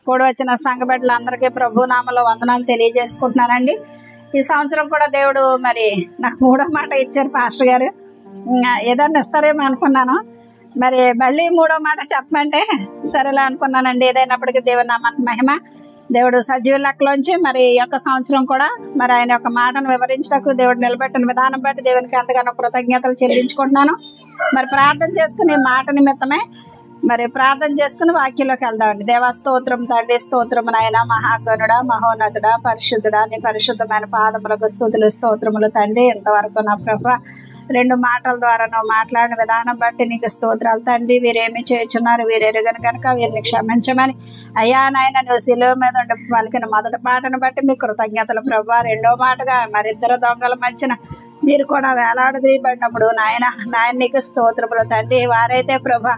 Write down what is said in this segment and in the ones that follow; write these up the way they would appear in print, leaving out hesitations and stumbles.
కూడా వచ్చిన సంఘ బిడ్డలందరికీ ప్రభు నామములో వందనాలు తెలియజేసుకుంటున్నానండి. ఈ సంవత్సరం కూడా దేవుడు మరి నాకు 3వ మాట ఇచ్చారు పాస్టర్ గారు. ఏదన్నా ఇస్తారేమో అనుకున్నాను, మరి మళ్ళీ 3వ మాట చెప్పమంటే సరేలా అనుకున్నానండి. ఏదైనప్పటికీ దేవుని నామానికి మహిమ. దేవుడు సజీవ లెక్కలోంచి మరి ఈ యొక్క సంవత్సరం కూడా మరి ఆయన యొక్క మాటను వివరించటకు దేవుడు నిలబెట్టిన విధానం బట్టి దేవునికి ఎంతగానో కృతజ్ఞతలు చెల్లించుకుంటున్నాను. మరి ప్రార్థన చేసుకుని మాట నిమిత్తమే మరి ప్రార్థన చేసుకుని వాక్యంలోకి వెళ్దామండి. దేవా స్తోత్రం తండ్రి, స్తోత్రం నాయన, మహాగణుడా, మహోన్నతుడా, పరిశుద్ధుడా, నీ పరిశుద్ధమైన పాదములకు స్తుతులు స్తోత్రములు తండ్రి. ఇంతవరకు నా ప్రభు 2 మాటల ద్వారా నువ్వు మాట్లాడిన విధానం బట్టి నీకు స్తోత్రాలు తండ్రి. వీరేమి చేస్తున్నారు, వీరెరుగను కనుక వీరిని క్షమించమని అయ్యా నాయన నువ్వు శిలువ మీద ఉండి పలికిన మొదటి పాటను బట్టి మీకు కృతజ్ఞతలు ప్రభు. 2వ మాటగా మరిద్దరు దొంగల మధ్యన మీరు కూడా వేలాడదీయబడినప్పుడు నాయన నీకు స్తోత్రములు తండ్రి. వారైతే ప్రభు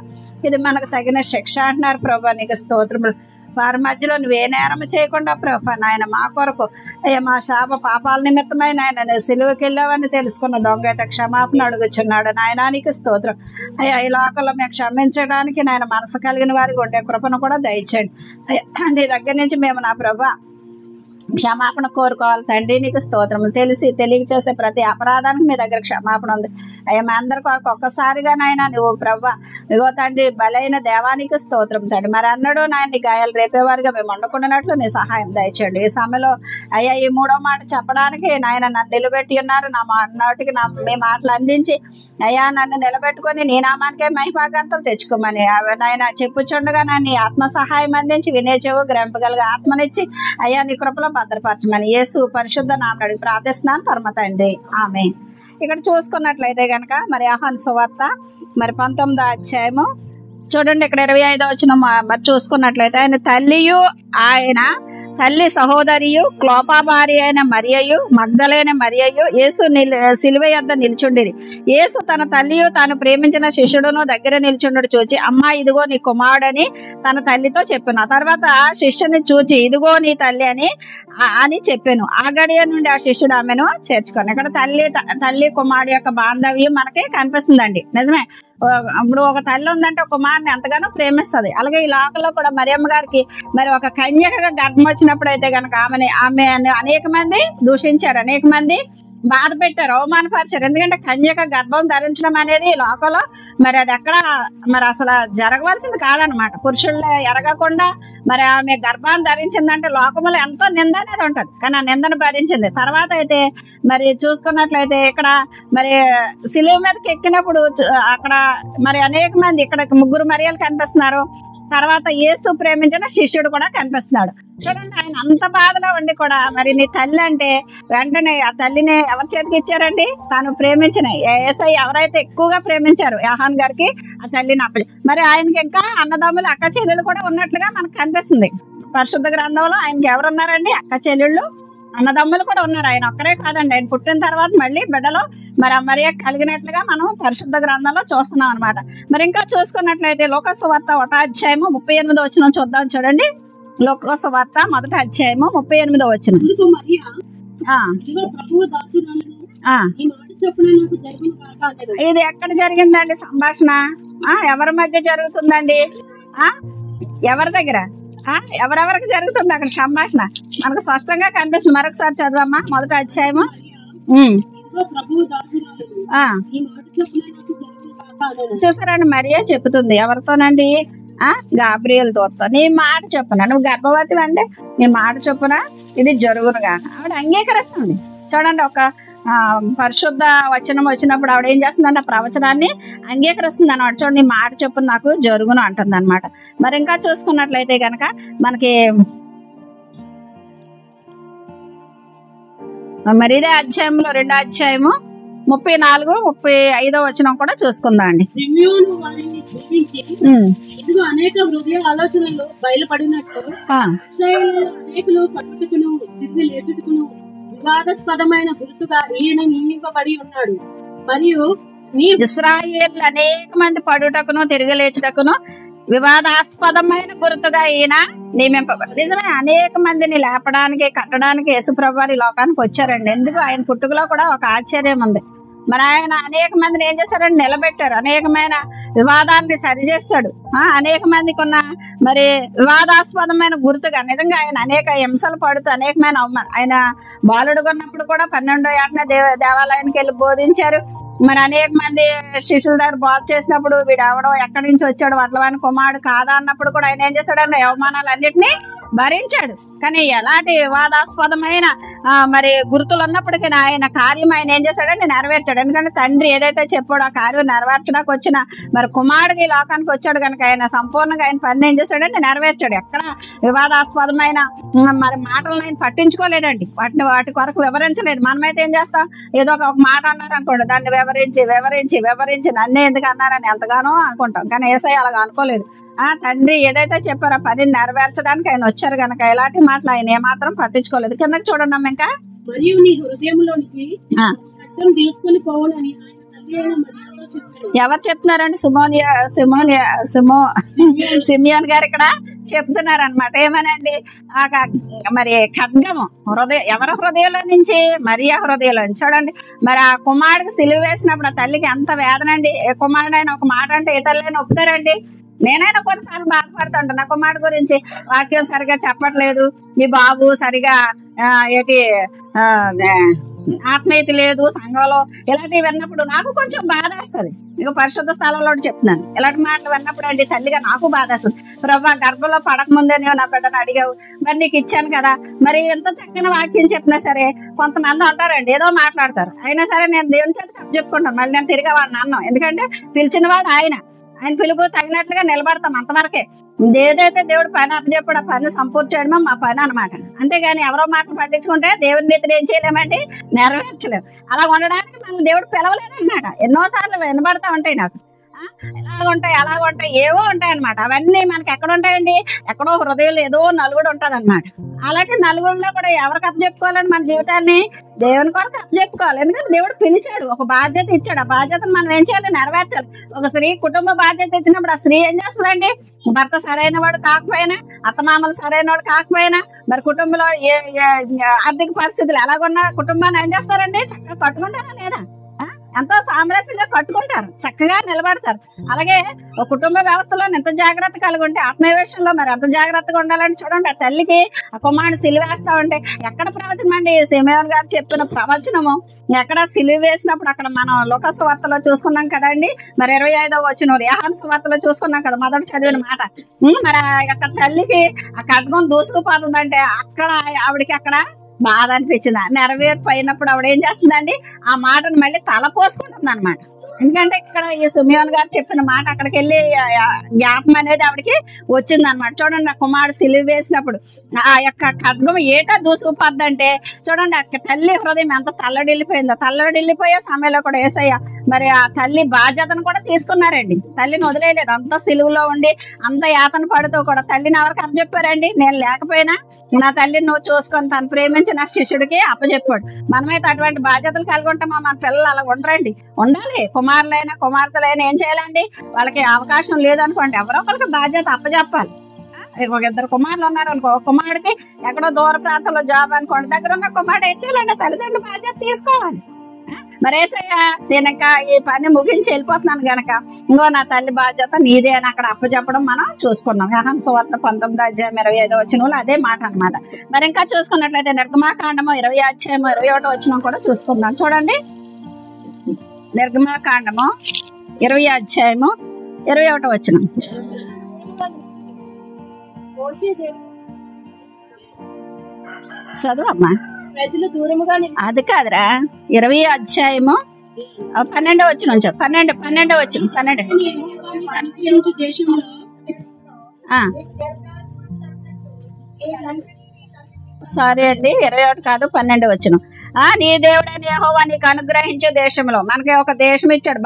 ఇది మనకు తగిన శిక్ష అంటున్నారు ప్రభు, నీకు స్తోత్రములు. వారి మధ్యలో నువ్వే నేరం చేయకుండా ప్రభు నాయన మా కొరకు అయ్యా మా శాప పాపాల నిమిత్తమై నాయన నువ్వు సిలువకి వెళ్ళావని తెలుసుకున్న దొంగ అయితే క్షమాపణ అడుగుచున్నాడు నాయన, నీకు స్తోత్రం. అయ్యా ఈ లోకంలో మేము క్షమించడానికి నాయన మనసు కలిగిన వారికి ఉండే కృపను కూడా దయచేయండి. నీ దగ్గర నుంచి మేము నా ప్రభు క్షమాపణ కోరుకోవాలి తండ్రి, నీకు స్తోత్రములు. తెలియచేసే ప్రతి అపరాధానికి మీ దగ్గర క్షమాపణ ఉంది అయ్యా. మా అందరి కొరకు ఒక్కసారిగా నాయన నువ్వు ప్రభు ఇగో తండ్రి బలైన దేవానికి స్తోత్రం తండ్రి. మరి అన్నడు నాయన నీ గాయాలు రేపేవారిగా మేము వండుకున్నట్లు నీ సహాయం దయచేయండి. ఈ సమయంలో అయ్యా ఈ 3వ మాట చెప్పడానికి నాయన నన్ను నిలబెట్టి ఉన్నారు. నోటికి మీ మాటలు అందించి అయ్యా నన్ను నిలబెట్టుకొని నీ నామానికే మహిమాగంతలు తెచ్చుకోమని నాయన చెప్పుచుండగా నీ ఆత్మ సహాయం అందించి వినే చెవు గ్రహింపగలిగే ఆత్మనిచ్చి అయ్యా నీ కృపలో భద్రపరచమని యేసు పరిశుద్ధ నామమున అడిగి ప్రార్థిస్తున్నాను పరమ తండ్రి, ఆమేన్. ఇక్కడ చూసుకున్నట్లయితే కనుక మరి యోహాను సువార్త మరి 19వ అధ్యాయము చూడండి. ఇక్కడ 25వ వచనం మరి చూసుకున్నట్లయితే ఆయన తల్లియు ఆయన తల్లి సహోదరియు క్లోపా భార్య అయిన మరియయు మగ్దలైన మరియయు యేసు సిలువ యొద్ద నిల్చుండిరి. యేసు తన తల్లియు తాను ప్రేమించిన శిష్యుడును దగ్గర నిల్చుండు చూచి అమ్మా ఇదిగో నీ కుమారుడని తన తల్లితో చెప్పాను. ఆ తర్వాత శిష్యుని చూచి ఇదిగో నీ తల్లి అని చెప్పాను. ఆ గడియ నుండి ఆ శిష్యుడు ఆమెను చేర్చుకోను. ఇక్కడ తల్లి కుమారుడు యొక్క బాంధవ్యం మనకి కనిపిస్తుందండి. నిజమే, ఇప్పుడు ఒక తల్లి ఉందంటే ఒక కుమారుని ఎంతగానో ప్రేమిస్తుంది. అలాగే ఈ లోకంలో కూడా మరియమ్మ గారికి మరి ఒక కన్యకగా గర్భం వచ్చినప్పుడు అయితే కనుక ఆమె అనేక మంది దూషించారు, అనేక మంది బాధ పెట్టారు, అవమానపరిచారు. ఎందుకంటే కన్యక గర్భం ధరించడం అనేది లోకంలో మరి అది ఎక్కడ మరి అసలు జరగవలసింది కాదనమాట. పురుషుల్లో ఎరగకుండా మరి ఆమె గర్భాన్ని ధరించిందంటే లోకంలో ఎంతో నింద అనేది ఉంటుంది. కానీ ఆ నిందను భరించింది. తర్వాత అయితే మరి చూసుకున్నట్లయితే ఇక్కడ మరి సిలువ మీదకి ఎక్కినప్పుడు అక్కడ మరి అనేక మంది ఇక్కడ 3 మరియలు కనిపిస్తున్నారు. తర్వాత యేసు ప్రేమించిన శిష్యుడు కూడా కనిపిస్తున్నాడు. చూడండి, ఆయన అంత బాధలో ఉండి కూడా మరి నీ తల్లి అంటే వెంటనే ఆ తల్లిని ఎవరి చేతికి ఇచ్చారండి? తాను ప్రేమించిన యేసయ్య ఎవరైతే ఎక్కువగా ప్రేమించారు యోహాను గారికి ఆ తల్లిని అప్పటి మరి ఆయనకి ఇంకా అన్నదమ్ములు అక్క చెల్లెలు కూడా ఉన్నట్లుగా మనకు కనిపిస్తుంది. పరిశుద్ధ గ్రంథంలో ఆయనకి ఎవరున్నారండి? అక్క చెల్లెళ్ళు అన్నదమ్ములు కూడా ఉన్నారు. ఆయన ఒక్కరే కాదండి, ఆయన పుట్టిన తర్వాత మళ్ళీ బిడ్డలో మరి మరియ కలిగినట్లుగా మనం పరిశుద్ధ గ్రంథంలో చూస్తున్నాం అనమాట. మరి ఇంకా చూసుకున్నట్లయితే లోకాసు వార్త 1వ అధ్యాయము 38వ వచనం చూద్దాం. చూడండి, లోకాసు వార్త 1వ అధ్యాయము 38వ వచనం. ఇది ఎక్కడ జరిగిందండి సంభాషణ? ఎవరి మధ్య జరుగుతుందండి? ఎవరి దగ్గర? ఎవరెవరికి జరుగుతుంది అక్కడ సంభాషణ? మనకు స్పష్టంగా కనిపిస్తుంది. మరొకసారి చదవమ్మా 1వ అధ్యాయము. చూసారండి, మరియే చెప్తుంది ఎవరితోనండి? గాబ్రియల్ దూతతో నీ మాట చొప్పున, నువ్వు గర్భవతి అంటే నీ మాట చొప్పున ఇది జరుగునుగా ఆవిడ అంగీకరిస్తుంది. చూడండి, ఒక పరిశుద్ధ వచనం వచ్చినప్పుడు ఆవిడ ఏం చేస్తుందంటే ఆ ప్రవచనాన్ని అంగీకరిస్తుంది అన్నమాట. చూడండి, నీ మాట చొప్పున నాకు జరుగును అంటుంది అనమాట. మరి ఇంకా చూసుకున్నట్లయితే కనుక మనకి మరి ఇదే అధ్యాయంలో 2వ అధ్యాయము 34, 35వ వచనం కూడా చూసుకుందాం అండి. అనేక హృదయ ఆలోచనలు బయలుపడినట్టు అనేకులు పట్టుకును తిరిగి లేచుటకును వివాదాస్పదమైన గుర్తుగా ఈయన నియమింపబడి ఉన్నాడు. మరియు ఇశ్రాయేలు అనేక మంది పడుటకును తిరిగి లేచుటకును వివాదాస్పదమైన గుర్తుగా ఈయన నియమింపబడి. నిజమే, అనేక మందిని లేపడానికి కట్టడానికి యేసుప్రభు వారు ఈ లోకానికి వచ్చారండి. ఎందుకు? ఆయన పుట్టుకలో కూడా ఒక ఆశ్చర్యం ఉంది. మరి ఆయన అనేక మందిని ఏం చేశారని నిలబెట్టారు. అనేకమైన వివాదాన్ని సరిచేస్తాడు. అనేక మందికి ఉన్న మరి వివాదాస్పదమైన గుర్తుగా నిజంగా ఆయన అనేక హింసలు పడుతూ అనేకమైన అవమానం. ఆయన బాలుడుగా ఉన్నప్పుడు కూడా 12వ ఏటనే దేవాలయానికి వెళ్ళి బోధించారు. మరి అనేక మంది శిష్యుల దగ్గర బాగు చేసినప్పుడు వీడు ఎవడో ఎక్కడి నుంచి వచ్చాడు వడ్లవాని కుమారుడు కాదా అన్నప్పుడు కూడా ఆయన ఏం చేశాడంటే అవమానాలు అన్నిటినీ భరించాడు. కానీ ఎలాంటి వివాదాస్పదమైన మరి గుర్తులు ఉన్నప్పటికీ ఆయన కార్యం ఆయన ఏం చేశాడంటే నెరవేర్చాడు. ఎందుకంటే తండ్రి ఏదైతే చెప్పాడో ఆ కార్యం నెరవేర్చడానికి వచ్చిన మరి కుమారుడికి ఈ లోకానికి వచ్చాడు కనుక ఆయన సంపూర్ణంగా ఆయన పని ఏం చేశాడంటే నెరవేర్చాడు. ఎక్కడ వివాదాస్పదమైన మరి మాటలను ఆయన పట్టించుకోలేదండి, వాటి కొరకు వివరించలేదు. మనమైతే ఏం చేస్తాం, ఏదో ఒక మాట అన్నారు అనుకోండి, దాన్ని వివరించి నన్నే ఎందుకు అన్నారని ఎంతగానో అనుకుంటాం. కానీ యేసయ్య అలాగ అనుకోలేదు. తండ్రి ఏదైతే చెప్పారో పని నెరవేర్చడానికి ఆయన వచ్చారు కనుక ఎలాంటి మాటలు ఆయన ఏమాత్రం పట్టించుకోలేదు. కిందకి చూడండి అమ్మ. ఇంకా మరియు నీ హృదయంలోనికి తీసుకుని పోవాలని ఎవరు చెప్తున్నారండి? సిమియోన్ గారు ఇక్కడ చెప్తున్నారు అనమాట. ఏమనండి, మరి ఖడ్గము ఎవరి హృదయంలో నుంచి? మరియా హృదయంలో నుంచి. చూడండి, మరి ఆ కుమారుడికి సిలువ వేసినప్పుడు ఆ తల్లికి ఎంత వేదన అండి. ఏ కుమారుడైనా ఒక మాట అంటే ఏ తల్లి ఒప్పుతారండి? నేనైనా కొన్నిసార్లు బాధపడుతుంటా నా కుమారుడు గురించి, వాక్యం సరిగా చెప్పట్లేదు, ఈ బాబు సరిగా ఆత్మీయత లేదు సంఘంలో, ఇలాంటివి విన్నప్పుడు నాకు కొంచెం బాధ వస్తుంది. ఇక పరిశుద్ధ స్థలంలో చెప్తున్నాను, ఇలాంటి మాటలు విన్నప్పుడు అండి తల్లిగా నాకు బాధ వస్తుంది. ప్రభా, గర్భంలో పడకముందే నువ్వు నా బిడ్డను అడిగావు, మరి నీకు ఇచ్చాను కదా, మరి ఎంత చక్కని వాక్యం చెప్పినా సరే కొంతమంది అంటారండి ఏదో మాట్లాడతారు. అయినా సరే నేను దేవుని చేత చెప్పుకుంటాను, మళ్ళీ నేను తిరిగి వాడిని అన్నాను. ఎందుకంటే పిలిచిన వాడు ఆయన పిలుపు తగినట్లుగా నిలబడతాం అంతవరకే. ఏదైతే దేవుడు పని అప్పచెప్పాడు ఆ పని సంపూర్తి చేయడమే మా పని అనమాట. అంతేగాని ఎవరో మాటలు పట్టించుకుంటే దేవుని నీతిని ఏం చేయలేమండి, నెరవేర్చలేము. అలా ఉండడానికి మనం దేవుడు పిలవలేదన్నమాట. ఎన్నోసార్లు వినబడతా ఉంటాయి నాకు, అలాగుంటాయి ఏవో ఉంటాయి అనమాట. అవన్నీ మనకి ఎక్కడ ఉంటాయండి, ఎక్కడో హృదయంలో ఏదో నలుగుడు ఉంటుంది అనమాట. అలాంటి నలుగురిలో కూడా ఎవరికి అప్పచెప్పుకోవాలండి మన జీవితాన్ని? దేవుని కొరకు అప్పచెప్పుకోవాలి. ఎందుకంటే దేవుడు పిలిచాడు, ఒక బాధ్యత ఇచ్చాడు. ఆ బాధ్యతను మనం ఏం చేయాలి, నెరవేర్చాలి. ఒక స్త్రీ కుటుంబ బాధ్యత ఇచ్చినప్పుడు ఆ స్త్రీ ఏం చేస్తుందండి, భర్త సరైన వాడు కాకపోయినా, అత్తమామలు సరైన వాడు కాకపోయినా, మరి కుటుంబంలో ఆర్థిక పరిస్థితులు ఎలాగున్నా కుటుంబాన్ని ఏం చేస్తారండి, చక్కగా కట్టుకుంటారా లేదా? ఎంతో సామరస్యంగా కట్టుకుంటారు, చక్కగా నిలబడతారు. అలాగే ఒక కుటుంబ వ్యవస్థలో ఎంత జాగ్రత్త కలిగి ఉంటే ఆత్మీయ విషయంలో మరి ఎంత జాగ్రత్తగా ఉండాలని చూడండి. ఆ తల్లికి ఆ కుమారుడు సిలువ వేస్తా ఉంటే ఎక్కడ ప్రవచనం అండి, సిమియోన్ గారు చెప్పిన ప్రవచనము ఎక్కడ సిలువ వేసినప్పుడు అక్కడ మనం లోక సువార్తలో చూసుకున్నాం కదండి. మరి 25వ వచనం యోహాను సువార్తలో చూసుకున్నాం కదా, మొదట చదివిన మాట. మరి ఆ యొక్క తల్లికి ఆ ఖడ్గం దూసుకుపోతుందంటే అక్కడ ఆవిడకి అక్కడ బాధ అనిపించింది. నెరవేర్పు అయినప్పుడు ఆవిడ ఏం చేస్తుందండి, ఆ మాటను మళ్ళీ తలపోసుకుంటుంది అనమాట. ఎందుకంటే ఇక్కడ ఈ సిమియోన్ గారు చెప్పిన మాట అక్కడికి వెళ్ళి జ్ఞాపం అనేది ఆవిడకి వచ్చింది అనమాట. చూడండి, ఆ కుమారుడు సిలువ వేసినప్పుడు ఆ యొక్క ఖడ్గం ఏటా దూసుకుపోద్దంటే చూడండి, అక్కడ తల్లి హృదయం ఎంత తల్లడిల్లిపోయిందో. తల్లడిల్లిపోయే సమయంలో కూడా యేసయ్య మరి ఆ తల్లి బాధ్యతను కూడా తీసుకున్నారండి. తల్లిని వదిలేయలేదు. అంత సిలువలో ఉండి అంత యాతన పడుతూ కూడా తల్లిని ఎవరికి అప్పచెప్పారండి? నేను లేకపోయినా నా తల్లిని నువ్వు చూసుకొని తను ప్రేమించి నా శిష్యుడికి అప్పచెప్పాడు. మనమైతే అటువంటి బాధ్యతలు కలిగి ఉంటాం. మన పిల్లలు అలా ఉండరండి, ఉండాలి. కుమారులైనా కుమార్తెలైనా ఏం చేయాలండి, వాళ్ళకి అవకాశం లేదనుకోండి ఎవరో ఒకరికి బాధ్యత అప్పచెప్పాలి. ఒక 2 కుమారులు ఉన్నారు అనుకో, కుమారుడికి ఎక్కడో దూర ప్రాంతంలో జాబ్ అనుకోండి, దగ్గర ఉన్న కుమారుడు ఏం చేయాలండి, తల్లిదండ్రులు బాధ్యత తీసుకోవాలి. మరి యేసయ్య నేను ఇంకా ఈ పని ముగించి వెళ్ళిపోతున్నాను గనక ఇంకో నా తల్లి బాధ్యత నీదే అని అక్కడ అప్పచెప్పడం మనం చూసుకున్నాం. యోహాను సువార్త 19:25 వచనంలో అదే మాట అనమాట. మరి ఇంకా చూసుకున్నట్లయితే నిర్గమాకాండము 20:21 వచనం కూడా చూసుకుందాం. చూడండి, నిర్గమాకాండము 20:21 వచనం. చదువు అమ్మా. అది కాదురా, 20వ అధ్యాయము 12వ వచనం. 12వ వచనం. సారీ అండి, 21 కాదు, 12వ వచనం. నీ దేవుడైన యెహోవా నీకు అనుగ్రహించే దేశంలో, మనకి ఒక దేశం ఇచ్చాడు,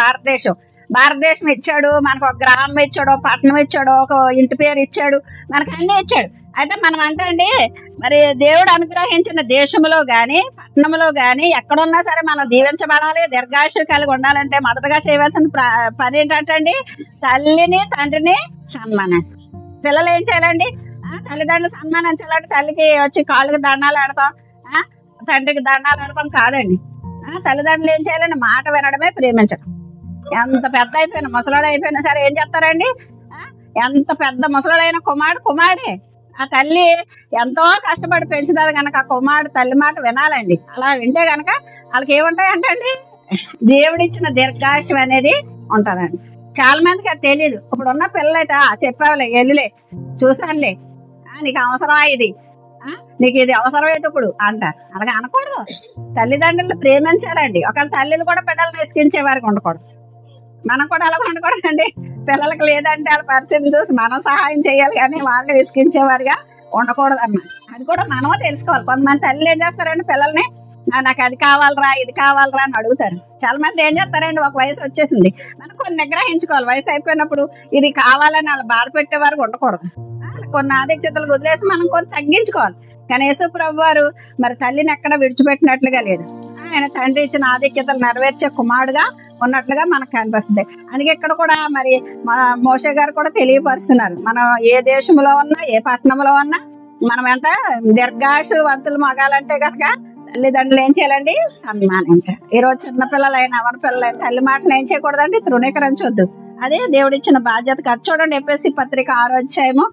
భారతదేశం ఇచ్చాడు, మనకు ఒక గ్రామం ఇచ్చాడు, పట్టణం ఇచ్చాడు, ఒక ఇంటి పేరు ఇచ్చాడు, మనకు అన్ని ఇచ్చాడు. అయితే మనం అంటే అండి మరి దేవుడు అనుగ్రహించిన దేశంలో కానీ పట్టణంలో కానీ ఎక్కడున్నా సరే మనం దీవించబడాలి, దీర్ఘాయుషు కలిగి ఉండాలంటే మొదటగా చేయవలసిన పని ఏంటంటే అండి, తల్లిని తండ్రిని సన్మానం. పిల్లలు ఏం చేయాలండి, తల్లిదండ్రులు సన్మానించాలంటే తల్లికి వచ్చి కాళ్ళకి దండాలు ఆడతాం, తండ్రికి దండాలు ఆడతాం కాదండి. తల్లిదండ్రులు ఏం చేయాలండి, మాట వినడమే ప్రేమించడం. ఎంత పెద్ద అయిపోయినా ముసలాడు అయిపోయినా సరే ఏం చేస్తారండి? ఎంత పెద్ద ముసలాడైన కుమారుడే. ఆ తల్లి ఎంతో కష్టపడి పెంచుతుంది కనుక ఆ కుమారుడు తల్లి మాట వినాలండి. అలా వింటే కనుక వాళ్ళకి ఏముంటాయంటే అండి, దేవుడిచ్చిన దీర్ఘాయుష్యం అనేది ఉంటుందండి. చాలా మందికి అది తెలియదు. ఇప్పుడున్న పిల్లలైతే చెప్పావులే, వెళ్ళిలే, చూసానులే, నీకు అవసరమా ఇది, నీకు ఇది అవసరమేటప్పుడు అంటారు. అలాగే అనకూడదు. తల్లిదండ్రులు ప్రేమించాలండి. ఒకవేళ తల్లిలు కూడా పిల్లల్ని విసిగించే వారికి ఉండకూడదు. మనం కూడా అలాగ ఉండకూడదండి. పిల్లలకు లేదంటే వాళ్ళ పరిస్థితిని చూసి మనం సహాయం చేయాలి కానీ వాళ్ళని విసిగించేవారిగా ఉండకూడదు అన్నమాట. అది కూడా మనమే తెలుసుకోవాలి. కొంతమంది తల్లి ఏం చేస్తారండి, పిల్లల్ని నాకు అది కావాలరా ఇది కావాలరా అని అడుగుతారు. చాలా మంది ఏం చేస్తారండి, ఒక వయసు వచ్చేసింది, మనం కొన్ని నిగ్రహించుకోవాలి. వయసు అయిపోయినప్పుడు ఇది కావాలని వాళ్ళు బాధ పెట్టేవారు ఉండకూడదు. కొన్ని ఆధిక్యతలు వదిలేసి మనం కొన్ని తగ్గించుకోవాలి. కానీ యేసు ప్రభు వారు మరి తల్లిని ఎక్కడ విడిచిపెట్టినట్లుగా లేదు. ఆయన తండ్రి ఇచ్చిన ఆధిక్యతలు నెరవేర్చే కుమారుడుగా ఉన్నట్లుగా మనకు కనిపిస్తుంది. అందుకే ఇక్కడ కూడా మరి మోషే గారు కూడా తెలియపరుస్తున్నారు, మనం ఏ దేశంలో ఉన్నా ఏ పట్టణంలో ఉన్నా మనం ఎంత దీర్ఘాయుషవంతులు మగాలంటే కనుక తల్లిదండ్రులు ఏం చేయాలండి, సన్మానించాలి. ఈరోజు చిన్నపిల్లలైనా ఎవరి పిల్లలైనా తల్లి మాటలు ఏం చేయకూడదండి, తృణీకరించొద్దు. అదే దేవుడిచ్చిన బాధ్యత. ఖర్చు చూడండి, ఎఫెసీ పత్రిక 6వ అధ్యాయము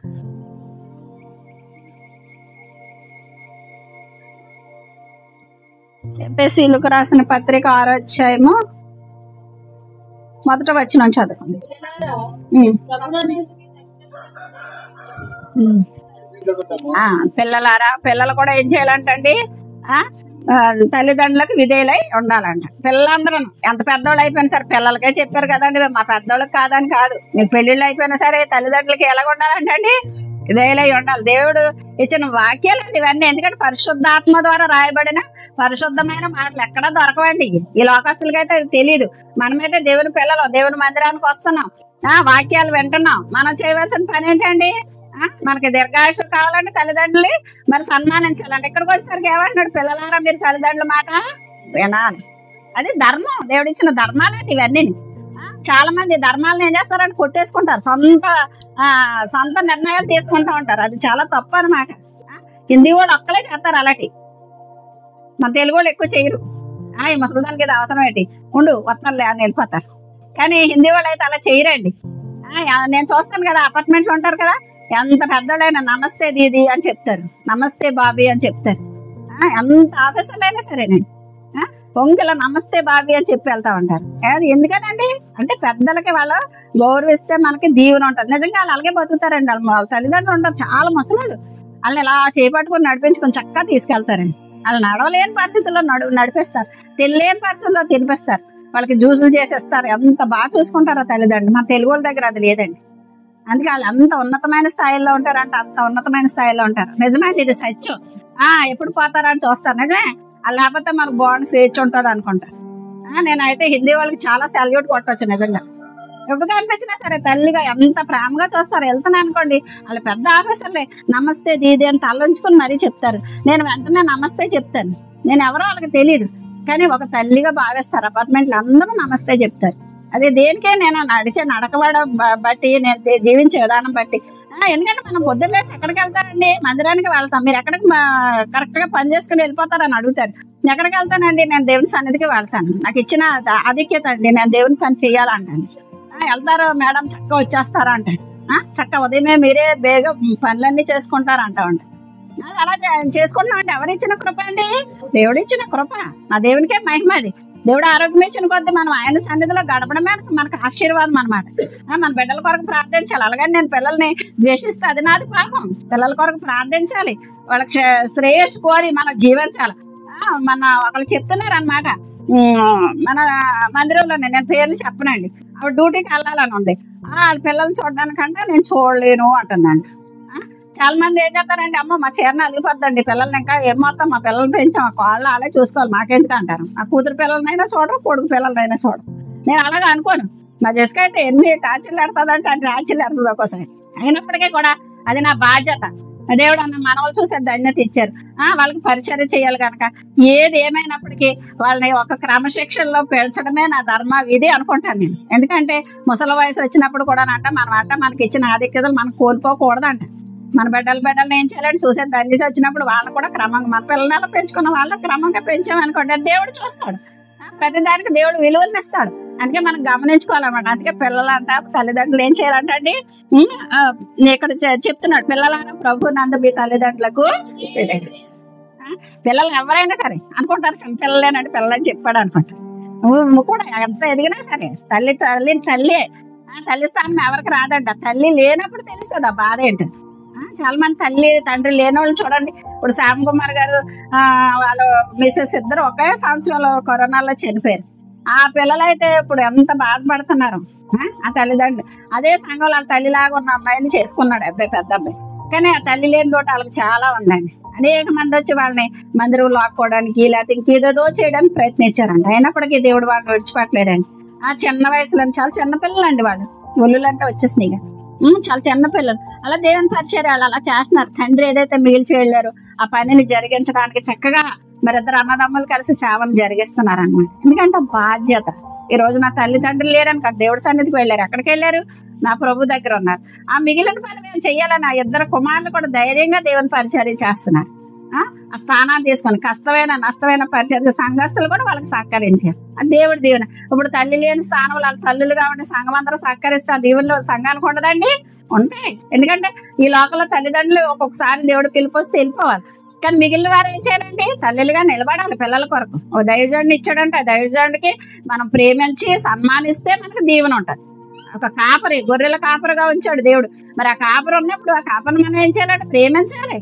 ఎఫెసీయులకు రాసిన పత్రిక 6వ అధ్యాయము మొదట వచనం చదువుకోండి. పిల్లలారా, పిల్లలు కూడా ఏం చేయాలంటండి, తల్లిదండ్రులకు విధేయులై ఉండాలంట. పిల్లలందరూ ఎంత పెద్దోళ్ళు అయిపోయినా సరే, పిల్లలకే చెప్పారు కదండి, మా పెద్దోళ్ళకి కాదని కాదు, మీకు పెళ్ళిళ్ళు అయిపోయినా సరే తల్లిదండ్రులకి ఎలాగ ఉండాలంటండి, విధేయులై ఉండాలి. దేవుడు ఇచ్చిన వాక్యాలండి ఇవన్నీ. ఎందుకంటే పరిశుద్ధాత్మ ద్వారా రాయబడిన పరిశుద్ధమైన మాటలు ఎక్కడా దొరకవండి. ఈ లోకస్తులకైతే అది తెలియదు. మనమైతే దేవుని పిల్లలు, దేవుని మందిరానికి వస్తున్నాం, వాక్యాలు వింటున్నాం. మనం చేయవలసిన పని ఏంటండి, మనకి దీర్ఘాయుషు కావాలంటే తల్లిదండ్రులు మరి సన్మానించాలంటే. ఇక్కడికి వచ్చేసరికి ఏమంటున్నాడు, పిల్లలారా మీరు తల్లిదండ్రుల మాట వినాలి. అది ధర్మం, దేవుడిచ్చిన ధర్మాలండి ఇవన్నీ. చాలా మంది ధర్మాలను ఏం చేస్తారని కొట్టేసుకుంటారు, సొంత నిర్ణయాలు తీసుకుంటూ ఉంటారు. అది చాలా తప్పు అనమాట. హిందీ వాళ్ళు ఒక్కలే చేస్తారు అలాంటి, మన తెలుగు వాళ్ళు ఎక్కువ చేయరు. ఈ ముసలిదానికి ఇది అవసరం ఏంటి, ఉండు వస్తారులే అని వెళ్ళిపోతారు. కానీ హిందీ వాళ్ళు అయితే అలా చేయరండి. నేను చూస్తాను కదా, అపార్ట్మెంట్లో ఉంటారు కదా, ఎంత పెద్దోళ్ళైనా నమస్తే దీది అని చెప్తారు, నమస్తే బాబీ అని చెప్తారు. ఎంత ఆఫీసర్లు అయినా సరేనండి, పొంగిల నమస్తే బాబీ అని చెప్పి వెళ్తా ఉంటారు. అది ఎందుకనండి అంటే పెద్దలకి వాళ్ళు గౌరవిస్తే మనకి దీవెన ఉంటుంది. నిజంగా వాళ్ళు అలాగే బతుకుతారండి. వాళ్ళ తల్లిదండ్రులు ఉంటారు చాలా ముసలాళ్ళు, వాళ్ళని ఇలా చేపట్టుకుని నడిపించుకొని చక్కగా తీసుకెళ్తారండి. వాళ్ళు నడవలేని పరిస్థితుల్లో నడిపిస్తారు, తెలియని పరిస్థితుల్లో తినిపిస్తారు, వాళ్ళకి జ్యూసులు చేసేస్తారు. ఎంత బాగా చూసుకుంటారో తల్లిదండ్రులు. మన తెలుగు వాళ్ళ దగ్గర అది లేదండి. అందుకే వాళ్ళు అంత ఉన్నతమైన స్థాయిలో ఉంటారు అంటే అంత ఉన్నతమైన స్థాయిలో ఉంటారు. నిజమండి, ఇది సత్యం. ఎప్పుడు పోతారా అని చూస్తారు. నిజమే, లేకపోతే మనకు బాగుంది స్వేచ్ఛ ఉంటుంది అనుకుంటారు. నేనైతే హిందీ వాళ్ళకి చాలా సెల్యూట్ కొట్టవచ్చు నిజంగా. ఎప్పుడు కనిపించినా సరే తల్లిగా ఎంత ప్రేమగా చూస్తారు. వెళ్తున్నాను అనుకోండి, వాళ్ళు పెద్ద ఆఫీసర్లే, నమస్తే దీది అని తలంచుకుని మరీ చెప్తారు. నేను వెంటనే నమస్తే చెప్తాను. నేను ఎవరో వాళ్ళకి తెలియదు, కానీ ఒక తల్లిగా భావిస్తారు. అపార్ట్మెంట్లు అందరూ నమస్తే చెప్తారు. అదే దేనికే నేను నడిచే నడకవాడ బట్టి, నేను జీవించే విధానం బట్టి. ఎందుకంటే మనం పొద్దున్నేసి ఎక్కడికి వెళ్తారండి, మందిరానికి వెళ్తాం. మీరు ఎక్కడికి కరెక్ట్గా పని చేసుకుని వెళ్ళిపోతారని అడుగుతారు. ఎక్కడికి వెళ్తానండి, నేను దేవుని సన్నిధికి వెళ్తాను, నాకు ఇచ్చిన ఆధిక్యత అండి, నేను దేవుని పని చేయాలంటాను. వెళ్తారు మేడం, చక్కగా వచ్చేస్తారా అంటే, చక్క ఉదయమే మీరే బేగా పనులన్నీ చేసుకుంటారు అంటామండి. అలా చేసుకుంటున్నాం అంటే ఎవరిచ్చిన కృప అండి, దేవుడు ఇచ్చిన కృప. నా దేవునికే మహిమ. అది దేవుడు ఆరోగ్యం ఇచ్చిన కొద్దీ మనం ఆయన సన్నిధిలో గడపడమే మనకు ఆశీర్వాదం అనమాట. మన బిడ్డల కొరకు ప్రార్థించాలి. అలాగని నేను పిల్లల్ని ద్వేషిస్తే అది నాది పాపం. పిల్లల కొరకు ప్రార్థించాలి, వాళ్ళకి శ్రేయస్సు కోరి మనం జీవించాలి. మన ఒకళ్ళు చెప్తున్నారు అనమాట, మన మందిరంలోనే, నేను పేర్లు చెప్పనండి, ఆవిడ డ్యూటీకి వెళ్ళాలని ఉంది. వాళ్ళ పిల్లల్ని చూడడానికంటే నేను చూడలేను అంటుందండి. చాలా మంది ఏం చేస్తారండి, అమ్మ మా చీరను అలిగిపోద్దండి, పిల్లల్ని ఇంకా ఏం మొత్తం మా పిల్లల్ని పెంచాం, వాళ్ళు అలా చూసుకోవాలి, మాకెందుకు అంటారు. ఆ కూతురు పిల్లలనైనా చూడరు, కొడుకు పిల్లలనైనా చూడరు. నేను అలాగే అనుకోను. మా జెస్క అయితే ఎన్ని టార్చర్లు ఎడతాదంటే అన్ని టార్చర్లు ఎడుతుంది ఒక్కోసారి. అయినప్పటికీ కూడా అది నా బాధ్యత. దేవుడు అన్న మనవలు చూసే ధన్యత ఇచ్చారు. వాళ్ళకి పరిచర్య చేయాలి కనుక ఏది ఏమైనప్పటికీ వాళ్ళని ఒక క్రమశిక్షణలో పెంచడమే నా ధర్మ విధి అనుకుంటాను నేను. ఎందుకంటే ముసలి వయసు వచ్చినప్పుడు కూడా మనకి ఇచ్చిన ఆధిక్యతలు మనం కోల్పోకూడదంట. మన బిడ్డలు ఏం చేయాలంటే చూసే ధన్యత వచ్చినప్పుడు వాళ్ళని కూడా క్రమంగా, మన పిల్లల్ని ఎలా పెంచుకున్న వాళ్ళని క్రమంగా పెంచామనుకోండి, దేవుడు చూస్తాడు. ప్రతి దానికి దేవుడు విలువలను ఇస్తాడు. అందుకే మనం గమనించుకోవాలన్నమాట. అందుకే పిల్లలంట తల్లిదండ్రులు ఏం చేయాలంట అండి, ఇక్కడ చెప్తున్నాడు, పిల్లలను ప్రభు నందు మీ తల్లిదండ్రులకు పిల్లలు ఎవరైనా సరే అనుకుంటారు పిల్లలేనండి, పిల్లలని చెప్పాడు అనుకుంటారు. నువ్వు కూడా ఎంత ఎదిగినా సరే తల్లి స్థానం ఎవరికి రాదంట. తల్లి లేనప్పుడు తెలుస్తుంది ఆ బాధ ఏంటి. చాలా మంది తల్లి తండ్రి లేని వాళ్ళు చూడండి. ఇప్పుడు శ్యామ్ కుమార్ గారు వాళ్ళ మిసెస్ ఇద్దరు ఒకే సంవత్సరంలో కరోనాలో చనిపోయారు. ఆ పిల్లలైతే ఇప్పుడు ఎంత బాధపడుతున్నారు. ఆ తల్లిదండ్రులు అదే సంఘంలో వాళ్ళ తల్లిలాగా ఉన్న అమ్మాయిని చేసుకున్నాడు అబ్బాయి, పెద్ద అబ్బాయి. కానీ ఆ తల్లి లేని తోటి వాళ్ళకి చాలా ఉందండి. అనేక మంది వచ్చి వాళ్ళని మందిరం లాక్కోవడానికి లేకపోతే ఇంకేదో చేయడానికి ప్రయత్నించారండి. అయినప్పటికీ దేవుడు వాళ్ళని విడిచిపెట్టలేదండి. ఆ చిన్న వయసులో చాలా చిన్న పిల్లలండి, వాళ్ళు ఒళ్ళులంటే వచ్చేసినాయి. చాలా చిన్న పిల్లలు అలా దేవుని పరిచర్యలు అలా చేస్తున్నారు. తండ్రి ఏదైతే మిగిల్చి వెళ్ళారో ఆ పనిని జరిగించడానికి చక్కగా మరిద్దరు అన్నదమ్ములు కలిసి సేవను జరిగిస్తున్నారు అన్నమాట. ఎందుకంటే బాధ్యత. ఈ రోజు నా తల్లిదండ్రులు లేరని కాదు, దేవుడి సన్నిధికి వెళ్ళారు. ఎక్కడికి వెళ్ళారు? నా ప్రభు దగ్గర ఉన్నారు. ఆ మిగిలిన పని మేము చెయ్యాలని ఆ ఇద్దరు కుమారులు కూడా ధైర్యంగా దేవుని పరిచర్య చేస్తున్నారు. ఆ స్థానాన్ని తీసుకొని కష్టమైన నష్టమైన పరిచర్య సంఘస్థులు కూడా వాళ్ళకి సహకరించారు. అది దేవుడి దీవెన. ఇప్పుడు తల్లి లేని స్థానం వాళ్ళ తల్లులు కాబట్టి సంఘం అందరూ సహకరిస్తారు. దీవెనలో సంఘానికి ఉండదండి, ఉంటాయి. ఎందుకంటే ఈ లోకంలో తల్లిదండ్రులు ఒక్కొక్కసారి దేవుడు పిలిపోస్తే వెళ్ళిపోవాలి. కానీ మిగిలిన వారు ఏం చేయాలండి? తల్లులుగా నిలబడాలి పిల్లల కొరకు. ఓ దైవజనుడిని ఇచ్చాడంటే ఆ దైవజనుడికి మనం ప్రేమించి సన్మానిస్తే మనకు దీవెన ఉంటుంది. ఒక కాపరి, గొర్రెల కాపరిగా ఉంచాడు దేవుడు. మరి ఆ కాపరి ఉన్నప్పుడు ఆ కాపరిని మనం ఏం చేయాలంటే ప్రేమించాలి.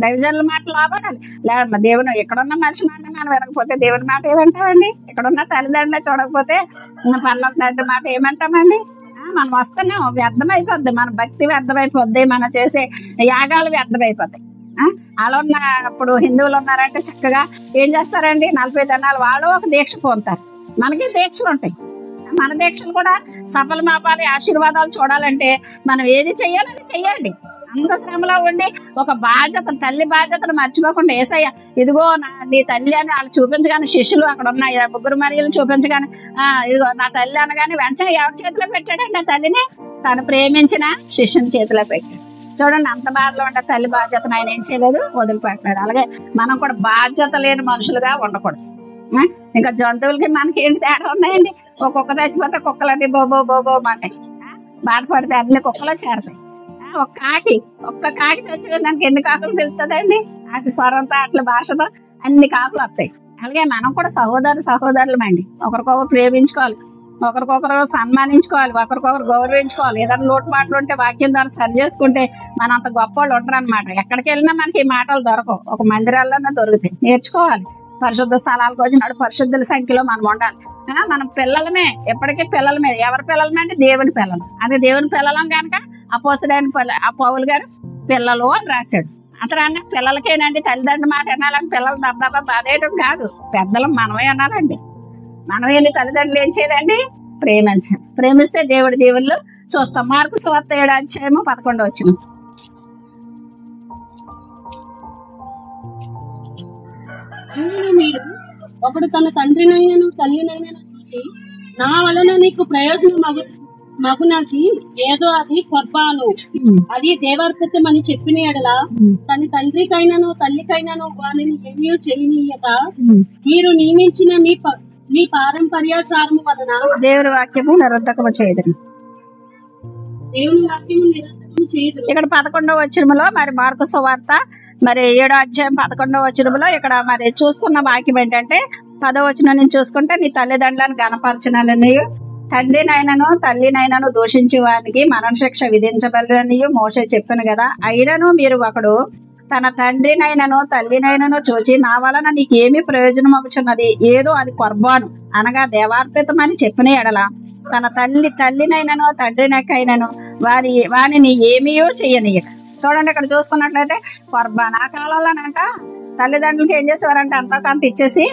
దైవజనుల మాట లోపడాలి. లేదా దేవుని ఎక్కడున్న మనిషి మాట మనం వినకపోతే దేవుని మాట ఏమంటామండి? ఎక్కడున్న తల్లిదండ్రులే చూడకపోతే పనుల తండ్రి మాట ఏమంటామండి? మనం వస్తున్నాం, వ్యర్థమైపోద్ది. మన భక్తి వ్యర్థమైపోద్ది, మనం చేసే యాగాలు వ్యర్థమైపోతాయి. అలా ఉన్న అప్పుడు హిందువులు ఉన్నారంటే చక్కగా ఏం చేస్తారండి? 40 దినాలు వాళ్ళు ఒక దీక్ష పొందుతారు. మనకి దీక్షలు ఉంటాయి. మన దీక్షలు కూడా సఫలమవ్వాలి, ఆశీర్వాదాలు చూడాలంటే మనం ఏది చెయ్యాలని చెయ్యండి. అంత శ్రమలో ఉండి ఒక బాధ్యత, తల్లి బాధ్యతను మర్చిపోకుండా యేసయ్య ఇదిగో నీ తల్లి అని వాళ్ళు చూపించగానే శిష్యులు అక్కడ ఉన్నాయి 3 మరియులు చూపించగానే ఇదిగో నా తల్లి అనగానే వెంటనే ఎవరి చేతిలో పెట్టాడండి? ఆ తల్లిని తను ప్రేమించిన శిష్యుని చేతిలో పెట్టాడు. చూడండి, అంత బాధలో ఉండే తల్లి బాధ్యతను ఆయన ఏం చేయలేదు, వదిలిపెట్టలేదు. అలాగే మనం కూడా బాధ్యత లేని మనుషులుగా ఉండకూడదు. ఇంకా జంతువులకి మనకి ఏంటి తేడా ఉన్నాయండి? ఒక్కొక్క చచ్చిపోతే కుక్కలన్నీ బోబో బోబో అంటాయి. బాధపడితే అన్ని కుక్కలో చేరతాయి. ఒక్క కాకి చచ్చిపోయినానికి ఎన్ని కాకులు తెలుస్తుందండి? అటు స్వరంతో అట్ల భాషతో అన్ని కాకులు వస్తాయి. అలాగే మనం కూడా సహోదరులమండి. ఒకరికొకరు ప్రేమించుకోవాలి, ఒకరికొకరు సన్మానించుకోవాలి, ఒకరికొకరు గౌరవించుకోవాలి. ఏదైనా లోటుపాట్లు ఉంటే వాక్యం ద్వారా సరి చేసుకుంటే మన అంత గొప్ప వాళ్ళు ఉండరు అనమాట. ఎక్కడికి వెళ్ళినా మనకి ఈ మాటలు దొరకవు, ఒక మందిరాల్లోనే దొరుకుతాయి. నేర్చుకోవాలి. పరిశుద్ధ స్థలాలకు వచ్చినప్పుడు పరిశుద్ధుల సంఖ్యలో మనం ఉండాలి. మనం పిల్లలమే, ఎప్పటికీ పిల్లలమే. ఎవరి పిల్లలమే అంటే దేవుని పిల్లలు. అదే దేవుని పిల్లలం కనుక అపోసరైన పౌలు గారు పిల్లలు అని రాశాడు. అతను అన్న పిల్లలకేనండి తల్లిదండ్రుల మాట వినాలని పిల్లలు దబ్బా బాధేయడం కాదు, పెద్దలు మనమే అనాలండి. మనమేంటి తల్లిదండ్రులు ఏం చేయాలండి? ప్రేమించాలి. ప్రేమిస్తే దేవుడి దీవెనలు చూస్తాం. మార్కు సువార్త 7వ అధ్యాయము 11వ వచనం. మీరు ఒకడు తన తండ్రినైనను తల్లినైనను చూసి నా వలన నీకు ప్రయోజనం మగునది ఏదో అది కొర్బాను, అది దేవార్పితం అని చెప్పిన ఎడల తన తండ్రికైనను తల్లికైనను వానిని ఏమీ చేయనీయక మీరు నియమించిన మీ పారంపర్యాచారము వలన దేవుని వాక్యము నిరర్ధకము చేయదు. దేవుని వాక్యము నిరర్ధకము చేయదు. ఇక్కడ 11వ వచనములో మరి మార్కు సువార్త మరి 7వ అధ్యాయం 11వ వచనములో ఇక్కడ మరి చూసుకున్న వాక్యం ఏంటంటే 10వ వచనం నుంచి చూసుకుంటే నీ తల్లిదండ్రులను గణపరచనని తండ్రినైనను తల్లినైనను దూషించే వానికి మరణశిక్ష విధించబలని మోషే చెప్పాను కదా. అయినను మీరు ఒకడు తన తండ్రినైనను తల్లినైనను చూచి నా వలన నీకేమి ప్రయోజనం అవుతున్నది ఏదో అది కొర్బాను అనగా దేవార్పితం అని చెప్పిన ఎడల తన తల్లినైనను తండ్రినకైనను వారిని ఏమీయో చెయ్యనీయక. చూడండి, ఇక్కడ చూసుకున్నట్లయితే కొర్బాన్ ఆ కాలంలోనంట తల్లిదండ్రులకి ఏం చేసేవారంటే అంతా కొంత ఇచ్చేసి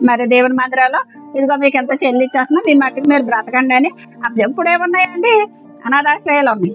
మరి దేవుని మందిరాల్లో ఇదిగో మీకు ఎంత చెల్లిచ్చేస్తున్నా, మీ మట్టికి మీరు బ్రతకండి అని. ఇప్పుడు ఏమున్నాయండి? అనాథాశ్రయాలు ఉన్నాయి,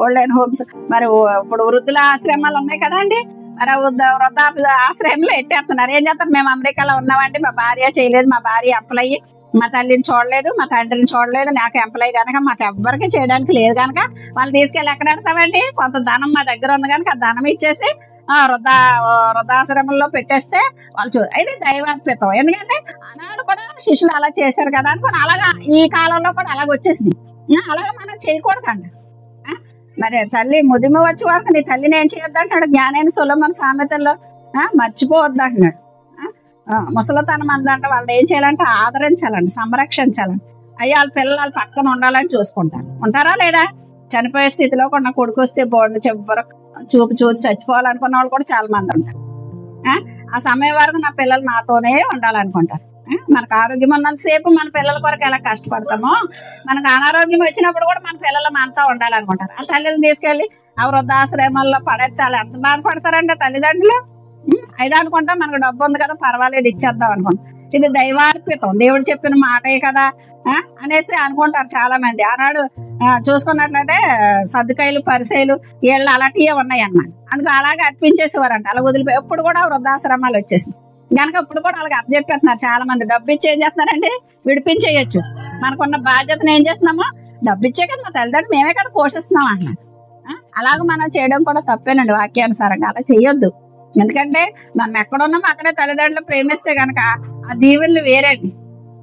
ఓల్డ్ అండ్ హోమ్స్. మరి ఇప్పుడు వృద్ధుల ఆశ్రమాలు ఉన్నాయి కదండి. మరి వృద్ధాప్య ఆశ్రయంలో ఎట్టేస్తున్నారు. ఏం చేస్తారు? మేము అమెరికాలో ఉన్నామండి, మా భార్య చేయలేదు, మా భార్య ఎంప్లాయీ, మా తల్లిని చూడలేదు, మా తండ్రిని చూడలేదు, నాకు ఎంప్లాయీ కనుక మాకు ఎవ్వరికి చేయడానికి లేదు కనుక వాళ్ళు తీసుకెళ్ళి ఎక్కడ పెడతామండి? కొంత ధనం మా దగ్గర ఉంది కనుక ఆ ధనం ఇచ్చేసి వృద్ధాశ్రమంలో పెట్టేస్తే వాళ్ళు అయితే దైవాత్మితం. ఎందుకంటే ఆనాడు కూడా శిష్యులు అలా చేశారు కదా అనుకుని అలాగా ఈ కాలంలో కూడా అలాగ వచ్చేసింది. అలాగే మనం చేయకూడదండి. మరి తల్లి ముదిమ వచ్చే వరకు నీ తల్లిని ఏం చేయొద్దు అంటాడు జ్ఞానైన సొలొమోను సామెతల్లో. మర్చిపోవద్దు అంటున్నాడు. ముసలితనం అందంటే వాళ్ళని ఏం చేయాలంటే ఆదరించాలండి, సంరక్షించాలండి. అయ్యా వాళ్ళ పిల్లలు వాళ్ళ పక్కన ఉండాలని చూసుకుంటారు. ఉంటారా లేదా? చనిపోయే స్థితిలో కొన్న కొడుకు వస్తే బోర్డు చెప్పరు చూపు చచ్చిపోవాలనుకున్న వాళ్ళు కూడా చాలా మంది ఉంటారు. ఆ సమయం వరకు నా పిల్లలు నాతోనే ఉండాలనుకుంటారు. మనకు ఆరోగ్యం ఉన్నంతసేపు మన పిల్లల కొరకు ఎలా కష్టపడతామో మనకు అనారోగ్యం వచ్చినప్పుడు కూడా మన పిల్లలు మనతో ఉండాలనుకుంటారు. ఆ తల్లిని తీసుకెళ్ళి ఆ వృద్ధాశ్రమాల్లో పడేస్తాలు ఎంత బాధపడతారంటే తల్లిదండ్రులు. అయితే అనుకుంటాం మనకు డబ్బు ఉంది కదా పర్వాలేదు ఇచ్చేద్దాం అనుకుంటాం. ఇది దైవార్పితం, దేవుడు చెప్పిన మాటే కదా అనేసి అనుకుంటారు చాలా మంది. ఆనాడు చూసుకున్నట్లయితే సద్దుకాయలు పరిసైలు వీళ్ళు అలాంటివే ఉన్నాయి అన్నమాట. అందుకు అలాగే అర్పించేసేవారంట. అలా వదిలిపోయి ఎప్పుడు కూడా వృద్ధాశ్రమాలు వచ్చేసి కనుక ఇప్పుడు కూడా వాళ్ళకి అప్పచెప్పేస్తున్నారు చాలా మంది. డబ్బు ఇచ్చి ఏం చేస్తున్నారంటే విడిపించేయచ్చు. మనకున్న బాధ్యతను ఏం చేస్తున్నామో డబ్బు ఇచ్చే కదా మా తల్లిదండ్రులు మేమే కదా పోషిస్తున్నాం అన్నారు. అలాగ మనం చేయడం కూడా తప్పేనండి వాక్యానుసారంగా. అలా చేయొద్దు. ఎందుకంటే మనం ఎక్కడున్నామో అక్కడే తల్లిదండ్రులు ప్రేమిస్తే కనుక ఆ దీవెనలు వేరేండి.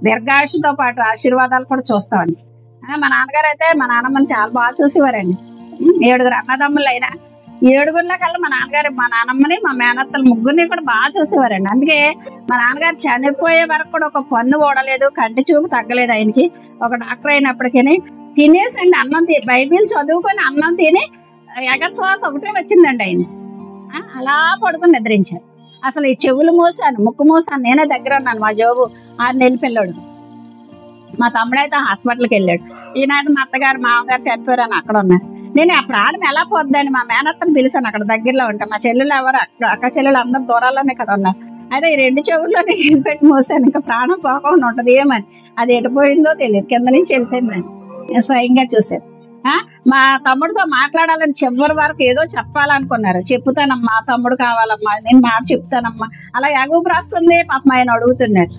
దీర్ఘాయుషుతో పాటు ఆశీర్వాదాలు కూడా చూస్తామండి. మా నాన్నగారు అయితే మా నాన్నమ్మని చాలా బాగా చూసేవారండి. 7 అన్నదమ్ములు అయినా 7 కల్లా మా నాన్నగారు మా నాన్నమ్మని మా మేనత్తలు ముగ్గురిని కూడా బాగా చూసేవారండి. అందుకే మా నాన్నగారు చనిపోయే వరకు కూడా ఒక పన్ను ఓడలేదు, కంటి చూపు తగ్గలేదు ఆయనకి. ఒక డాక్టర్ అయినప్పటికీ తినేసండి అన్నం బైబిల్ చదువుకొని అన్నం తిని ఎగశ్వాస ఒకటే వచ్చిందండి ఆయన. అలా పడుకుని నిద్రించారు. అసలు ఈ చెవులు మూసాను, ముక్కు మూసాను, నేనే దగ్గర ఉన్నాను. మా జోబు 6 నెలల పిల్లాడు. మా తమ్ముడైతే హాస్పిటల్కి వెళ్ళాడు. ఈనాడు మా అత్తగారు మామగారు చనిపోయారు అని అక్కడ ఉన్నారు. నేను అప్పుడు ఆడమ ఎలా పోద్దని మా మేనత్తను పిలిచాను. అక్కడ దగ్గరలో ఉంటాను. మా చెల్లెలు ఎవరు అక్క చెల్లెలు అందరూ దూరాల్లోనే కదా ఉన్నారు. అయితే ఈ 2 చెవుల్లోనే పెట్టి మూసాను. ఇంకా ప్రాణం పోకుండా ఉంటుంది ఏమని. అది ఎటుపోయిందో తెలియదు. కింద నుంచి వెళ్ళిపోయిందని నేను స్వయంగా చూశాను. మా తమ్ముడితో మాట్లాడాలని చివరి వరకు ఏదో చెప్పాలనుకున్నారు. చెప్తానమ్మా, తమ్ముడు కావాలమ్మా, నేను మాట చెప్తానమ్మా, అలా ఎగుపు రాస్తుంది. పాపం ఆయన అడుగుతున్నారు.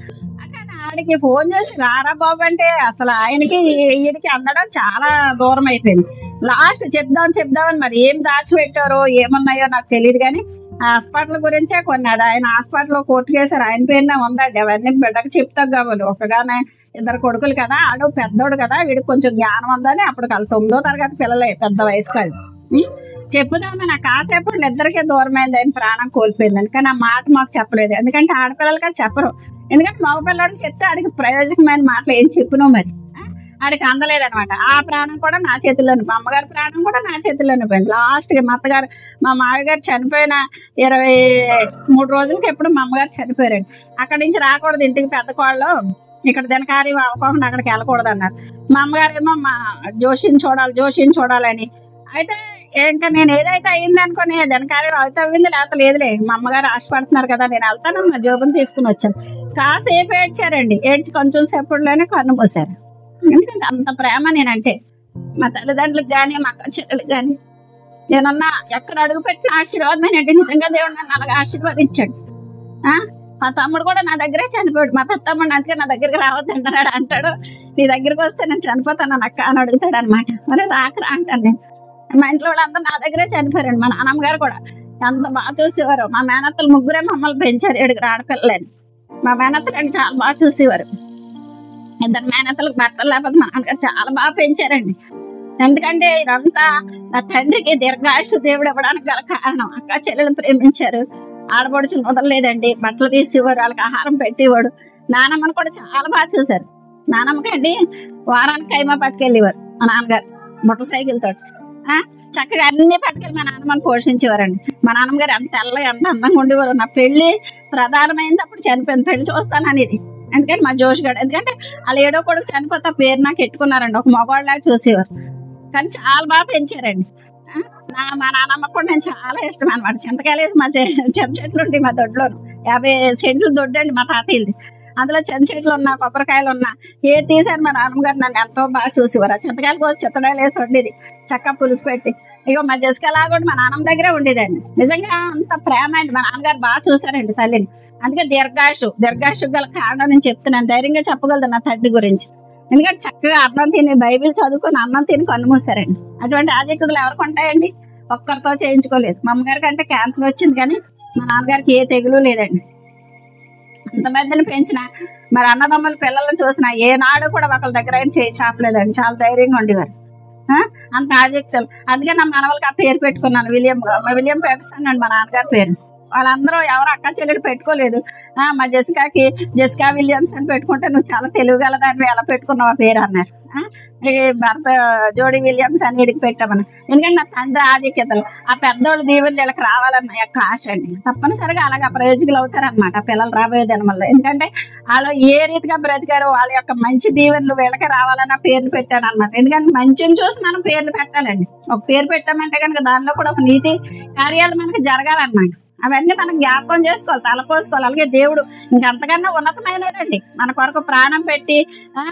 కానీ ఆడికి ఫోన్ చేసి రారా బాబు అంటే అసలు ఆయనకి ఈయనకి అందడం చాలా దూరం అయిపోయింది. లాస్ట్ చెప్దామని మరి ఏం దాచిపెట్టారో ఏమన్నాయో నాకు తెలియదు. కానీ హాస్పిటల్ గురించే కొన్ని అది ఆయన హాస్పిటల్లో కోర్టు కేసారు. ఆయన పేరునే ఉందండి. అవన్నీ బిడ్డకు చెప్తాం కావాలి. ఒకగానే 2 కొడుకులు కదా, ఆడు పెద్దోడు కదా, వీడికి కొంచెం జ్ఞానం ఉందని అప్పుడు 9వ తరగతి పిల్లలే, పెద్ద వయసు కాదు. చెప్పుదామని నాకు కాసేపు ఇద్దరికే దూరమైంది. ఆయన ప్రాణం కోల్పోయిందని. కానీ ఆ మాట మాకు చెప్పలేదు. ఎందుకంటే ఆడపిల్లలకి చెప్పరు. ఎందుకంటే మగ పిల్లడికి చెప్తే ఆడికి ప్రయోజకమైన మాటలు ఏం చెప్పునో మరి ఆడికి అందలేదనమాట. ఆ ప్రాణం కూడా నా చేతిలోని, మా అమ్మగారి ప్రాణం కూడా నా చేతిలోనే పోయింది. లాస్ట్కి మా అత్తగారు మా మామగారు చనిపోయిన 23 రోజులకి ఎప్పుడు మా అమ్మగారు చనిపోయారండి. అక్కడి నుంచి రాకూడదు ఇంటికి, పెద్ద కోళ్ళు ఇక్కడ దినకార్యం అవ్వకుండా అక్కడికి వెళ్ళకూడదు అన్నారు. మా అమ్మగారేమో మా జోషిని చూడాలని. అయితే ఇంకా నేను ఏదైతే అయింది అనుకుని దినకార్యం అయితే అవ్వింది, లేకపోతే లేదులే, మా అమ్మగారు ఆశపడుతున్నారు కదా నేను వెళ్తాను, మా జోబుని తీసుకుని వచ్చాను. కాసేపు ఏడ్చారండి. ఏడ్చి కొంచెం సేపట్లోనే కన్ను మూసారు. ఎందుకంటే అంత ప్రేమ నేనంటే మా తల్లిదండ్రులకు కానీ మా అక్క చెల్లెలకు కానీ. నేనన్నా ఎక్కడ అడుగు పెట్టిన ఆశీర్వాదం ఏంటి, నిజంగా దేవుడు నన్ను అలాగే ఆశీర్వాదించాడు. మా తమ్ముడు కూడా నా దగ్గరే చనిపోయాడు. మా పెద్ద తమ్ముడు అందుకే నా దగ్గరికి రావద్దంటున్నాడు. అంటాడు నీ దగ్గరికి వస్తే నేను చనిపోతాను అక్క అని అడుగుతాడు అనమాట. మరి రాకరా అంటాను నేను. మా ఇంట్లో వాళ్ళందరూ నా దగ్గరే చనిపోయారండి. మా నాన్నమ్మ గారు కూడా ఎంత బాగా చూసేవారు. మా మేనత్తలు ముగ్గురే మమ్మల్ని పెంచారు, 7 ఆడపిల్లని. మా మేనత్తలు చాలా బాగా చూసేవారు. 2 మేనత్తలకు భర్తలు లేకపోతే మా నాన్నగారు చాలా బాగా పెంచారండి. ఎందుకంటే ఇదంతా నా తండ్రికి దీర్ఘాయుషు దేవుడు ఇవ్వడానికి గల కారణం. అక్క చెల్లెలు ప్రేమించారు, ఆడపడుచుని వదలలేదండి, బట్టలు తీసేవారు, వాళ్ళకి ఆహారం పెట్టేవాడు. నానమ్మని కూడా చాలా బాగా చూశారు. నానమ్మకండి వారానికి కైమా పట్టుకెళ్ళేవారు మా నాన్నగారు మోటార్ సైకిల్ తోటి. చక్కగా అన్ని పట్టుకెళ్ళి మా నాన్నమ్మని పోషించేవారండి. మా నాన్నమ్మగారు ఎంత తెల్లగా ఎంత అందంగా ఉండేవారు. నా పెళ్లి ప్రధానమైంది అప్పుడు చనిపోయింది. పెళ్లి చూస్తాను అనేది ఎందుకంటే మా జోష్ గారు, ఎందుకంటే వాళ్ళు 7వ కొడుకు చనిపోతే పేరు నాకు ఎట్టుకున్నారండి. ఒక మగవాళ్ళలాగా చూసేవారు. కానీ చాలా బాగా పెంచారండి. మా నాన్నమ్మ కూడా నేను చాలా ఇష్టం అనమాట. చింతకాయలు వేసి మా చెంత చెట్లు ఉంటాయి మా దొడ్లో. 50 సెంట్లు దొడ్డండి మా తాతయ్యది. అందులో చెంత చెట్లు ఉన్నా, కొబ్బరికాయలు ఉన్నా ఏది తీసాను మా నాన్నగారు నన్ను ఎంతో బాగా చూసేవారు. ఆ చింతకాయలు కోసి చిత్తడాయలు వేసి వండేది, చక్క పులుసు పెట్టి. ఇక మా జస్కలా కూడా మా నాన్నమ్మ దగ్గరే ఉండేదాన్ని. నిజంగా అంత ప్రేమ అండి. మా నాన్నగారు బాగా చూసారండి తల్లిని. అందుకే దీర్ఘాయుషు గల కారణం నేను చెప్తున్నాను. ధైర్యంగా చెప్పగలదు నా తండ్రి గురించి. ఎందుకంటే చక్కగా అన్నం తిని బైబిల్ చదువుకొని అన్నం తిని కన్ను మూసారండి. అటువంటి ఆధిక్యతలు ఎవరికి ఉంటాయండి? ఒక్కరితో చేయించుకోలేదు. మా అమ్మగారికి అంటే క్యాన్సర్ వచ్చింది, కానీ మా నాన్నగారికి ఏ తెగులు లేదండి. అంతమందిని పెంచిన మరి అన్నదమ్ముల పిల్లలను చూసిన ఏనాడు కూడా ఒకళ్ళ దగ్గర ఏం చేయి చాపలేదండి. చాలా ధైర్యంగా ఉండేవారు. అంత ఆదిత్యాలు. అందుకే నా మనవలకి ఆ పేరు పెట్టుకున్నాను, విలియం పెటర్సన్ అండి మా నాన్నగారి పేరు. వాళ్ళందరూ ఎవరు అక్క చెల్లెలు పెట్టుకోలేదు. మా జెసికా విలియమ్స్ అని పెట్టుకుంటే నువ్వు చాలా తెలుగుగలదాన్ని ఎలా పెట్టుకున్నావు ఆ పేరు అన్నారు. భర్త జోడీ విలియమ్స్ అని వీడికి పెట్టామని. ఎందుకంటే నా తండ్రి ఆధిక్యతలు ఆ పెద్దోళ్ళు దీవెనలు వీళ్ళకి రావాలన్న యొక్క ఆశ అండి. తప్పనిసరిగా అలాగా ప్రయోజకులు అవుతారనమాట పిల్లలు రాబోయే దినమల్లో. ఎందుకంటే వాళ్ళు ఏ రీతిగా బ్రతికారో వాళ్ళ యొక్క మంచి దీవెనలు వీళ్ళకి రావాలన్న పేర్లు పెట్టాను అనమాట. ఎందుకంటే మంచిని చూసి మనం పేర్లు పెట్టాలండి. ఒక పేరు పెట్టామంటే కనుక దానిలో కూడా ఒక నీతి కార్యాలు మనకి జరగాలన్నమాట. అవన్నీ మనం జ్ఞాపకం చేసుకోవాలి, తలపోసుకోవాలి. అలాగే దేవుడు ఇంకంతకన్నా ఉన్నతమైనడండి. మన కొరకు ప్రాణం పెట్టి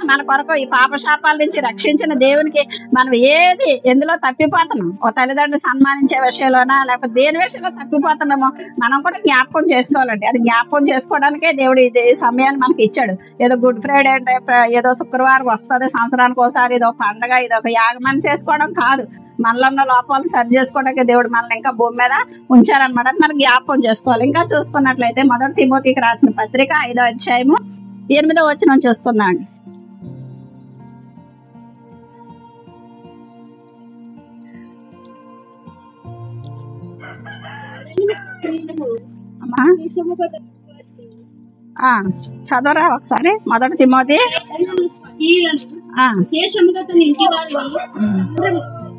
మన కొరకు ఈ పాపశాపాల నుంచి రక్షించిన దేవునికి మనం ఎందులో తప్పిపోతున్నాం, ఓ తల్లిదండ్రులు సన్మానించే విషయంలోనా లేకపోతే దేని విషయంలో తప్పిపోతున్నామో మనం కూడా జ్ఞాపకం చేసుకోవాలండి. అది జ్ఞాపకం చేసుకోవడానికే దేవుడు ఈ సమయాన్ని మనకి ఇచ్చాడు. ఏదో గుడ్ ఫ్రైడే అంటే ఏదో శుక్రవారం వస్తుంది సంవత్సరానికి ఒకసారి, ఇదో పండగ, ఇదొక యాగమని చేసుకోవడం కాదు. మనలో ఉన్న లోపాలను సరి చేసుకోవడానికి దేవుడు మనల్ని ఇంకా భూమి మీద ఉంచారనమాట. మనకి జ్ఞాపకం చేసుకోవాలి. ఇంకా చూసుకున్నట్లయితే 1 తిమోతికి రాసిన పత్రిక 5వ అధ్యాయము 8వ వచనం చూసుకుందాం అండి. చదవరా ఒకసారి 1 తిమోతి.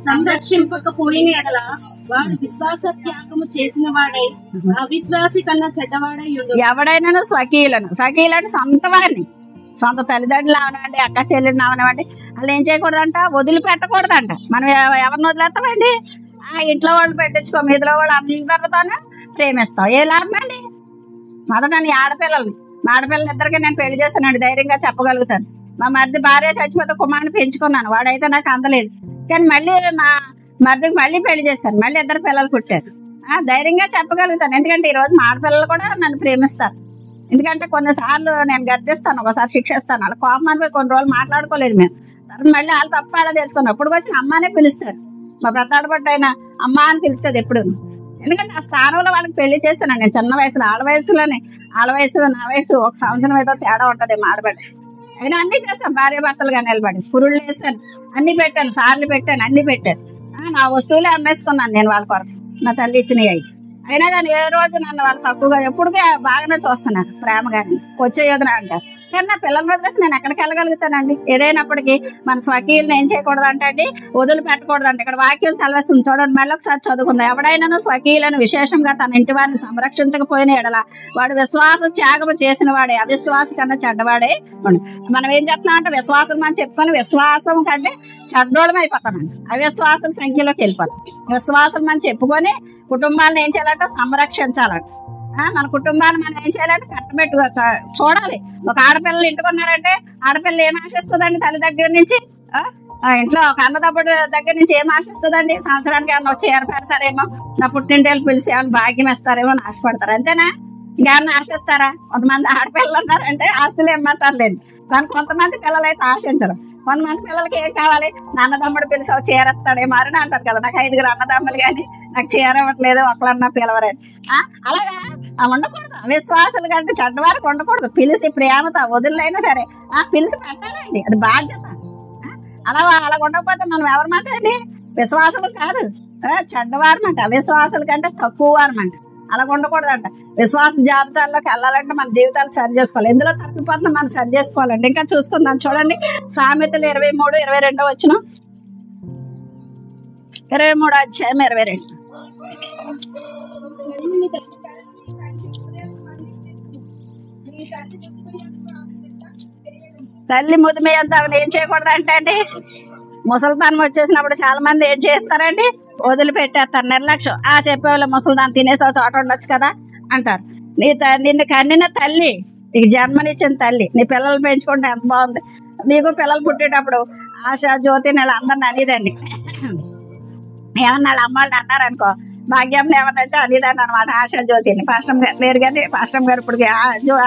సంరక్షింపకపోయిన ఎడల వాడు విశ్వాస త్యాగము చేసిన వాడై అవిశ్వాసి కన్నా చెడ్డవాడై ఉండు. ఎవడైనా స్వకీయులను సొంత వారిని, సొంత తల్లిదండ్రులు అవనివ్వండి, అక్క చెల్లెళ్ళు అవనివ్వండి, వాళ్ళు ఏం చేయకూడదంట, వదిలిపెట్టకూడదంట. మనం ఎవరిని వదిలేస్తామండి? ఇంట్లో వాళ్ళు పెట్టించుకో, మీదిలో వాళ్ళు అందరితోనే ప్రేమిస్తాం. ఏ లాభం అండి? మొదట నీ ఆడపిల్లలు ఇద్దరికి నేను పెళ్లి చేస్తానండి, ధైర్యంగా చెప్పగలుగుతాను. మా మధ్య భార్య చచ్చిపోతే కుమారుని పెంచుకున్నాను, వాడైతే నాకు అందలేదు. కానీ మళ్ళీ నా మధ్యకి మళ్ళీ పెళ్లి చేశాను, మళ్ళీ 2 పిల్లలు పుట్టారు. ధైర్యంగా చెప్పగలుగుతాను. ఎందుకంటే ఈరోజు మా ఆడపిల్లలు కూడా నన్ను ప్రేమిస్తారు. ఎందుకంటే కొన్నిసార్లు నేను గద్దిస్తాను, ఒకసారి శిక్షిస్తాను. వాళ్ళ కోపం అనిపోయి కొన్ని రోజులు మాట్లాడుకోలేదు మేము. తర్వాత మళ్ళీ వాళ్ళు తప్ప అలా తెలుసుకున్నాను. అప్పుడు వచ్చిన అమ్మానే పిలుస్తారు. మా పెద్ద ఆడబట్టు అయినా అమ్మ అని పిలుస్తుంది ఎప్పుడు. ఎందుకంటే ఆ స్థానంలో వాళ్ళకి పెళ్లి చేస్తాను నేను చిన్న వయసులో. వాళ్ళ వయసు నా వయసు 1 సంవత్సరం ఏదో తేడా ఉంటుంది మా ఆడబట్టి. అయినా అన్ని చేశాను, భార్య భర్తలుగా నిలబడి పురుళ్ళు వేసాను, అన్ని పెట్టాను, సార్లు పెట్టాను, అన్ని పెట్టాను. నా వస్తువులే అమ్మేసుకున్నాను నేను వాళ్ళ కొరకు, నా తల్లి ఇచ్చినవి. అయినా కానీ ఏ రోజు నన్ను వాళ్ళు తక్కువగా ఎప్పుడుగా బాగానే చూస్తున్నారు, ప్రేమగాని వచ్చేయోధన అంటారు. కానీ నా పిల్లల వదిలేసి నేను ఎక్కడికి వెళ్ళగలుగుతానండి? ఏదైనప్పటికీ మన స్వకీయులను ఏం చేయకూడదు అంటే వదిలిపెట్టకూడదంటే ఇక్కడ వాక్యం సెలవిస్తుంది చూడండి. మళ్ళీ ఒకసారి చదువుకుందాం. ఎవడైనా స్వకీయులను విశేషంగా తన ఇంటి వారిని సంరక్షించకపోయిన ఎడల వాడు విశ్వాస త్యాగము చేసిన వాడే అవిశ్వాస కన్నా చెడ్డవాడే. మనం ఏం చెప్తున్నాం అంటే విశ్వాసం అని చెప్పుకొని విశ్వాసం కంటే చెడ్డోళం అయిపోతామండి. అవిశ్వాసం సంఖ్యలోకి వెళ్ళిపోతాం. విశ్వాసం అని చెప్పుకొని కుటుంబాలను ఏం చేయాలంట? సంరక్షించాలంట. మన కుటుంబాన్ని మనం ఏం చేయాలంటే కట్టబెట్టుగా చూడాలి. ఒక ఆడపిల్లలు ఇంటికున్నారంటే ఆడపిల్ల ఏం ఆశిస్తుందండి తల్లి దగ్గర నుంచి? ఇంట్లో ఒక అన్నదమ్ముడు దగ్గర నుంచి ఏం ఆశిస్తుందండి? సంవత్సరానికి ఏమన్నా వచ్చి ఏర్పడతారేమో, నా పుట్టింటేళ్ళు పిలిచి ఏమైనా భాగ్యం ఇస్తారేమో అని ఆశపడతారు. అంతేనా? ఇంకేమన్నా ఆశిస్తారా? కొంతమంది ఆడపిల్లలు ఉన్నారంటే ఆస్తులు ఏమంటారు లేదు, కానీ కొంతమంది పిల్లలు అయితే ఆశించరు. కొంతమంది పిల్లలకి ఏం కావాలి? నా అన్నదమ్ముడు పిలిచి చేరేస్తాడేమో అని అంటారు కదా. నాకు 5 అన్నదమ్ములు కానీ నాకు చేరవట్లేదు, ఒకళ్ళన్నా పిలవరని. అలాగా ఉండకూడదు. అవిశ్వాసాలు కంటే చెడ్డవారికి ఉండకూడదు. పిలిచి ప్రేమతో వదిలైనా సరే పిలిచి పెట్టాలండి, అది బాధ్యత. అలా ఉండకపోతే మనం ఎవరి మాట అండి? విశ్వాసులు కాదు, చెడ్డవారు మాట. అవిశ్వాసాల కంటే తక్కువ వారమంట. అలా ఉండకూడదంట. విశ్వాస జాబితాల్లోకి వెళ్ళాలంటే మన జీవితాలు సరి చేసుకోవాలి. ఎందులో తప్పిపోతున్నా మనం సరి చేసుకోవాలండి. ఇంకా చూసుకుందాం చూడండి. సామెతలు 23:22 వచనం. 23వ అధ్యాయం 22. తల్లి ముదిమి అంత ఏం చేయకూడదు అంటే అండి, ముసలితనం వచ్చేసినప్పుడు చాలా మంది ఏం చేస్తారండి? వదిలిపెట్టేస్తారు, నిర్లక్ష్యం. చెప్పేవాళ్ళు ముసలిదాన్ని తినేసే చోట ఉండొచ్చు కదా అంటారు. నిన్ను కన్నిన తల్లి, నీకు జన్మనిచ్చిన తల్లి, నీ పిల్లలు పెంచుకుంటే ఎంత బాగుంది. మీకు పిల్లలు పుట్టేటప్పుడు ఆశ, జ్యోతి, నెల అందరిని అనేదండి. ఏమన్నా వాళ్ళ అమ్మాళ్ళని అన్నారనుకో, భాగ్యం ఏమన్నంటే అనేదాన్ని అనమాట, ఆశ, జ్యోతిని. పాస్టమ్ గారు లేరు కానీ పాస్టమ్ గారు ఇప్పుడు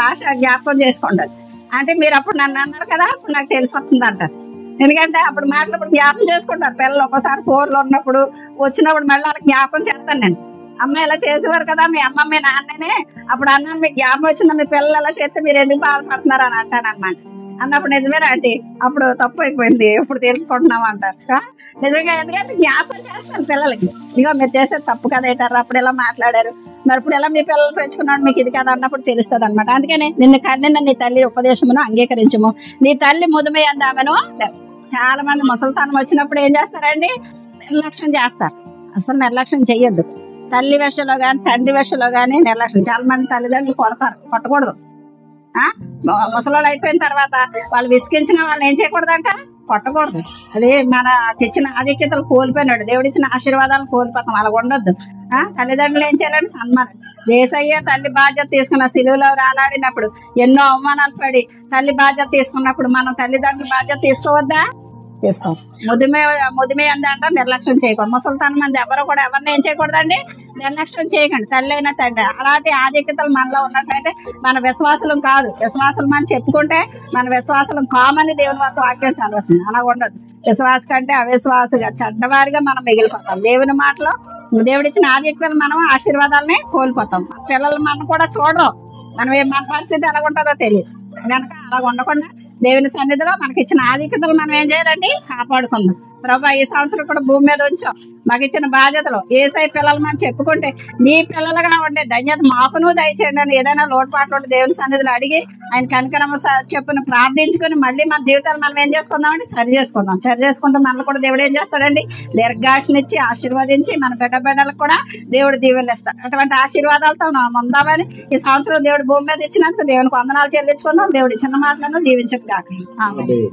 ఆశ జ్ఞాపకం చేసుకుంటారు. అంటే మీరు అప్పుడు నన్ను అన్నారు కదా, అప్పుడు నాకు తెలిసి వస్తుంది అంటారు. ఎందుకంటే అప్పుడు మాట్లాడప్పుడు జ్ఞాపకం చేసుకుంటారు పిల్లలు. ఒక్కోసారి ఫోన్లో ఉన్నప్పుడు వచ్చినప్పుడు మళ్ళీ వాళ్ళకి జ్ఞాపకం చేస్తాను నేను. అమ్మ ఇలా చేసేవారు కదా మీ అమ్మ మీ నాన్ననే, అప్పుడు అన్నాను మీకు జ్ఞాపకం వచ్చిందా మీ పిల్లలు ఎలా చేస్తే మీరు ఎందుకు బాధపడుతున్నారు అని అంటాను అనమాట. అన్నప్పుడు నిజమేనా ఆంటీ అప్పుడు తప్పు అయిపోయింది ఇప్పుడు తెలుసుకుంటున్నాం అంటారు. నిజంగా ఎందుకంటే జ్ఞాపకం చేస్తాను పిల్లలకి, ఇదిగో మీరు చేసేది తప్పు కదా అంటారు, అప్పుడు ఇలా మాట్లాడారు, మరి ఇప్పుడు ఎలా మీ పిల్లలు పెంచుకున్నాడు మీకు ఇది కదా అన్నప్పుడు తెలుస్తుంది అనమాట. అందుకని నిన్ను కన్నిన నీ తల్లి ఉపదేశమును అంగీకరించము, నీ తల్లి ముదుమే అందామను. చాలా మంది ముసలితనం వచ్చినప్పుడు ఏం చేస్తారండి, నిర్లక్ష్యం చేస్తారు. అసలు నిర్లక్ష్యం చెయ్యొద్దు. తల్లి విషయంలో కానీ తండ్రి విషయంలో కానీ నిర్లక్ష్యం. చాలా మంది తల్లిదండ్రులు కొడతారు, కొట్టకూడదు. ముసలోళ్ళు అయిపోయిన తర్వాత వాళ్ళు విసిగించిన వాళ్ళని ఏం చేయకూడదంట, కొట్టకూడదు. అదే మనకి ఇచ్చిన ఆధిక్యతలు కోల్పోయినాడు, దేవుడిచ్చిన ఆశీర్వాదాలు కోల్పోతాం, అలా ఉండొద్దు. తల్లిదండ్రులు ఏం చేయాలంటే సన్మానం. దేశయ్య తల్లి బాధ్యత తీసుకున్న సిలువలో రాలాడినప్పుడు ఎన్నో అవమానాలు పడి తల్లి బాధ్యత తీసుకున్నప్పుడు మనం తల్లిదండ్రుల బాధ్యత తీసుకోవద్దా, తీసుకో. ముదిమే అందంట నిర్లక్ష్యం చేయకూడదు. ముసలితనం మంది ఎవరు కూడా ఎవరిని ఏం చేయకూడదండి, నిర్లక్ష్యం చేయకండి. తల్లి అయినా తండ్రి అలాంటి ఆధిక్యతలు మనలో ఉన్నట్లయితే మన విశ్వాసం కాదు, విశ్వాసం అని చెప్పుకుంటే మన విశ్వాసం కామని దేవుని వద్ద వాక్యం చదవస్తుంది. అలా ఉండదు. విశ్వాస కంటే అవిశ్వాసగా చెడ్డవారిగా మనం మిగిలిపోతాం. దేవుని మాటలో దేవుడిచ్చిన ఆధిక్యతలు మనం ఆశీర్వాదాలని కోల్పోతాం. పిల్లలు మనం కూడా చూడరు, మన పరిస్థితి ఎలా ఉంటుందో తెలియదు కనుక అలా ఉండకుండా దేవుని సన్నిధిలో మనకి ఇచ్చిన ఆధిక్యతలు మనం ఏం చేయాలండి, కాపాడుకుందాం. ప్రభా ఈ సంవత్సరం కూడా భూమి మీద ఉంచాం, మాకు ఇచ్చిన బాధ్యతలు ఏసై పిల్లలు మనం చెప్పుకుంటే నీ పిల్లలుగా ఉండే ధన్యత మాకును దయచేయండి అని ఏదైనా లోటుపాట్లు ఉంటే దేవుని సన్నిధిలో అడిగి ఆయన కనికరమ చెప్పుని ప్రార్థించుకొని మళ్ళీ మన జీవితాలు మనం ఏం చేసుకుందామండి, సరి చేసుకుంటే మనల్ని కూడా దేవుడు ఏం చేస్తాడండి, దీర్ఘాయుష్నిచ్చి ఆశీర్వదించి మన బిడ్డలకు కూడా దేవుడు దీవెనలు ఇస్తాడు. అటువంటి ఆశీర్వాదాలతో మనం ఉందామని ఈ సంవత్సరం దేవుడు భూమి మీద ఇచ్చినందుకు దేవునికి వందనాలు చెల్లించుకుందాం. దేవుడి చిన్న మాటలను దీవించక. ఆమేన్.